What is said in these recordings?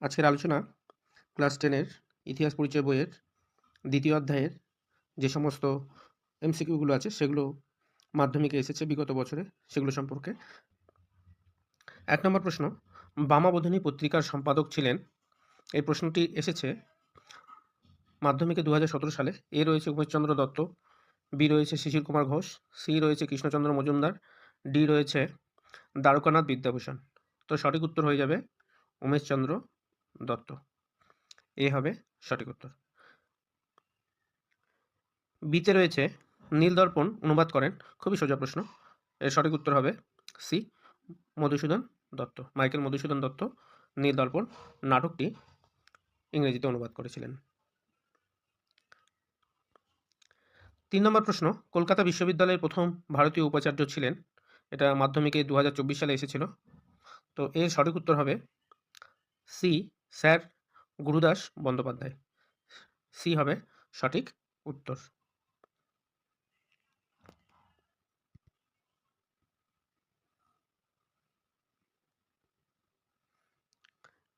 আজকের আলোচনা ক্লাস 10-এর ইতিহাস পরিচয় বইয়ের দ্বিতীয় অধ্যায়ের যে সমস্ত এমসিকিউগুলো আছে সেগুলো মাধ্যমিকে এসেছে বিগত বছরে সেগুলো সম্পর্কে। 1 নম্বর প্রশ্ন, বামাবোধিনী পত্রিকার সম্পাদক ছিলেন? এই প্রশ্নটি এসেছে মাধ্যমিকে 2017 সালে। এ রয়েছে উমেশচন্দ্র দত্ত, বি রয়েছে শিশির কুমার ঘোষ, সি রয়েছে কৃষ্ণচন্দ্র মজুমদার, ডি রয়েছে দ্বারকানাথ বিদ্যাভূষণ। তো সঠিক উত্তর হয়ে যাবে উমেশচন্দ্র দত্ত। এ হবে সঠিক উত্তর। বিতে রয়েছে নীলদর্পণ অনুবাদ করেন? খুবই সোজা প্রশ্ন। এর সঠিক উত্তর হবে সি, মধুসূদন দত্ত। মাইকেল মধুসূদন দত্ত নীলদর্পণ নাটকটি ইংরেজিতে অনুবাদ করেছিলেন। 3 নম্বর প্রশ্ন, কলকাতা বিশ্ববিদ্যালয়ের প্রথম ভারতীয় উপাচার্য ছিলেন? এটা মাধ্যমিকে 2024 সালে এসেছিল। তো এর সঠিক উত্তর হবে C, sir Gurudas Bandyopadhyay. C হবে সঠিক উত্তর।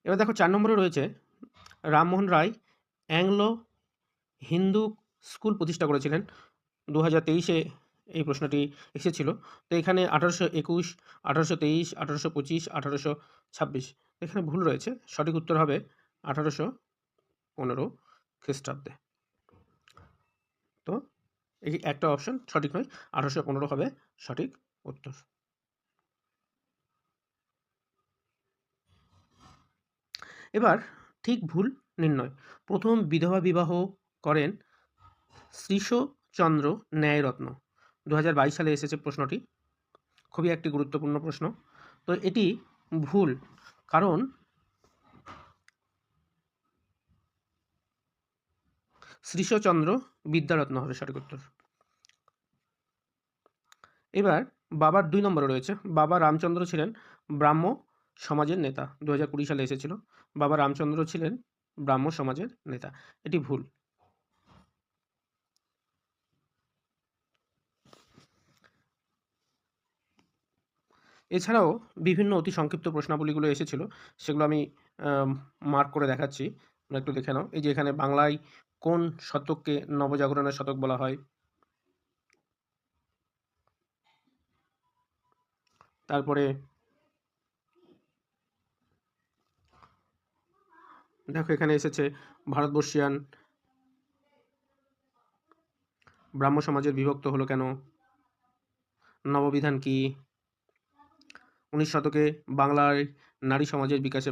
এবার দেখো 4 নম্বরে রয়েছে রামমোহন রায় অ্যাংলো হিন্দু স্কুল প্রতিষ্ঠা করেছিলেন। 2023-এ এই প্রশ্নটি এসেছিল। তো এখানে 1821, 1823, 1825, 1826 এখানে ভুল রয়েছে। সঠিক উত্তর হবে 1815 খ্রিস্টাব্দে। তো এই একটা অপশন সঠিক নয়, 1815 হবে সঠিক উত্তর। এবার ঠিক ভুল নির্ণয়। প্রথম বিধবা বিবাহ করেন শ্রীশচন্দ্র ন্যায়রত্ন। 2022 সালে এসেছে প্রশ্নটি। খুবই একটি গুরুত্বপূর্ণ প্রশ্ন। তো এটি ভুল, কারণ শ্রীশচন্দ্র বিদ্যারত্ন হবে সঠিক উত্তর। এবার বাবার 2 নম্বরে রয়েছে বাবা রামচন্দ্র ছিলেন ব্রাহ্ম সমাজের নেতা। 2020 সালে এসেছিল। বাবা রামচন্দ্র ছিলেন ব্রাহ্ম সমাজের নেতা। এটি ভুল। এছাড়াও বিভিন্ন অতি সংক্ষিপ্ত প্রশ্নাবলীগুলো এসেছিল, সেগুলো আমি মার্ক করে দেখাচ্ছি, তোমরা একটু দেখে নাও। এই যে এখানে বাংলায় কোন শতককে নবজাগরণের শতক বলা হয়? তারপরে দেখো এখানে এসেছে ভারতবর্ষিয়ান ব্রাহ্ম সমাজের বিভক্ত হলো কেন? নববিধান কি? 19 শতকে বাংলায় নারী সমাজের বিকাশে